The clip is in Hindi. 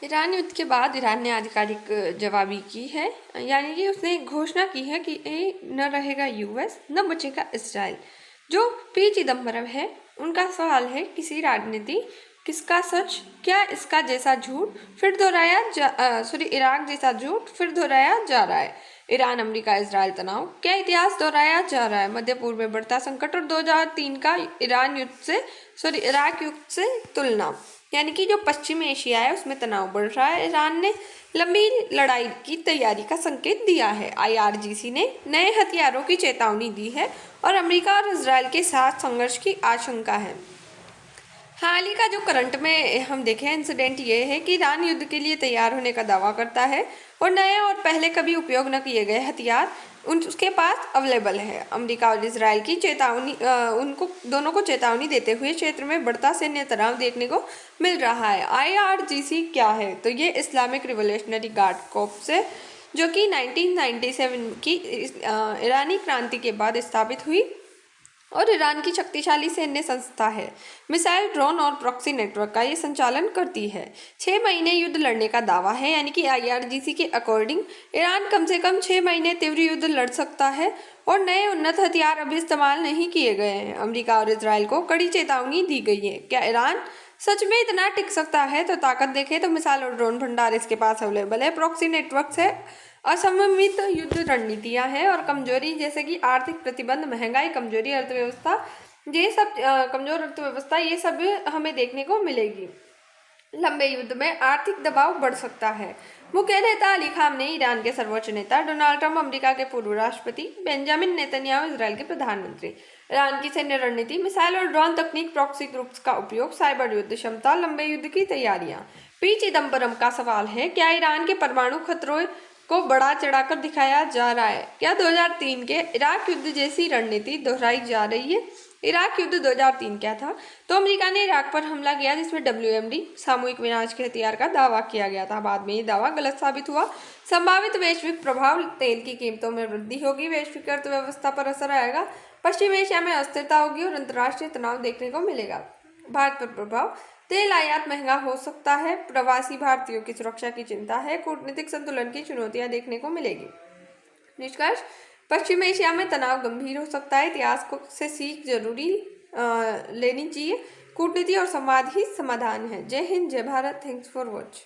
ईरान युद्ध के बाद ईरान ने आधिकारिक जवाबी की है, यानी कि उसने घोषणा की है कि न रहेगा यूएस, न बचेगा इसराइल। जो पी चिदम्बरम है, उनका सवाल है किसी राजनीति किसका सच, क्या इसका जैसा झूठ फिर इराक जैसा झूठ फिर दोहराया जा रहा है। ईरान अमेरिका इसराइल तनाव, क्या इतिहास दोहराया जा रहा है। मध्य पूर्व में बढ़ता संकट और 2003 का इराक युद्ध से तुलना, यानी कि जो पश्चिमी एशिया है उसमें तनाव बढ़ रहा है। ईरान ने लंबी लड़ाई की तैयारी का संकेत दिया है। आईआरजीसी ने नए हथियारों की चेतावनी दी है और अमेरिका और इजरायल के साथ संघर्ष की आशंका है। हाल ही का जो करंट में हम देखें इंसिडेंट ये है कि ईरान युद्ध के लिए तैयार होने का दावा करता है और नए और पहले कभी उपयोग न किए गए हथियार उसके पास अवेलेबल है। अमेरिका और इजरायल की चेतावनी उनको दोनों को चेतावनी देते हुए क्षेत्र में बढ़ता सैन्य तनाव देखने को मिल रहा है। आईआरजीसी क्या है, तो ये इस्लामिक रिवोल्यूशनरी गार्ड कॉर्प्स है, जो कि 1997 की ईरानी क्रांति के बाद स्थापित हुई और ईरान की शक्तिशाली सैन्य संस्था है। मिसाइल, ड्रोन और प्रॉक्सी नेटवर्क का ये संचालन करती है। 6 महीने युद्ध लड़ने का दावा है, यानी कि आईआरजीसी के अकॉर्डिंग ईरान कम से कम 6 महीने तीव्र युद्ध लड़ सकता है और नए उन्नत हथियार अभी इस्तेमाल नहीं किए गए हैं। अमेरिका और इजरायल को कड़ी चेतावनी दी गई है। क्या ईरान सच में इतना टिक सकता है, तो ताकत देखें तो मिसाइल और ड्रोन भंडार इसके पास अवेलेबल है। प्रॉक्सी नेटवर्क से असममित युद्ध रणनीतियां हैं और कमजोरी जैसे कि आर्थिक प्रतिबंध, महंगाई, कमजोरी अर्थव्यवस्था, ये सब कमजोर अर्थव्यवस्था, ये सब हमें देखने को मिलेगी। लंबे युद्ध में आर्थिक दबाव बढ़ सकता है। मुख्य नेता अली खामनेई, ईरान के सर्वोच्च नेता डोनाल्ड ट्रंप, अमेरिका के पूर्व राष्ट्रपति बेंजामिन नेतन्याहू, इजरायल के प्रधानमंत्री। ईरान की सैन्य रणनीति, मिसाइल और ड्रोन तकनीक, प्रॉक्सी ग्रुप्स का उपयोग, साइबर युद्ध क्षमता, लंबे युद्ध की तैयारियां। पी चिदम्बरम का सवाल है, क्या ईरान के परमाणु खतरों को बढ़ा चढ़ाकर दिखाया जा रहा है। क्या 2003 के इराक युद्ध जैसी रणनीति दोहराई जा रही है। इराक युद्ध 2003 क्या था, तो अमेरिका ने इराक पर हमला किया जिसमें WMD सामूहिक विनाश के हथियार का दावा किया गया था। बाद में ये दावा गलत साबित हुआ। संभावित वैश्विक प्रभाव, तेल की कीमतों में वृद्धि होगी, वैश्विक अर्थव्यवस्था पर असर आएगा, पश्चिम एशिया में अस्थिरता होगी और अंतर्राष्ट्रीय तनाव देखने को मिलेगा। भारत पर प्रभाव, तेल आयात महंगा हो सकता है, प्रवासी भारतीयों की सुरक्षा की चिंता है, कूटनीतिक संतुलन की चुनौतियां देखने को मिलेगी। निष्कर्ष, पश्चिम एशिया में तनाव गंभीर हो सकता है। इतिहास से सीख जरूरी लेनी चाहिए। कूटनीति और संवाद ही समाधान है। जय हिंद, जय भारत। Thanks for watch.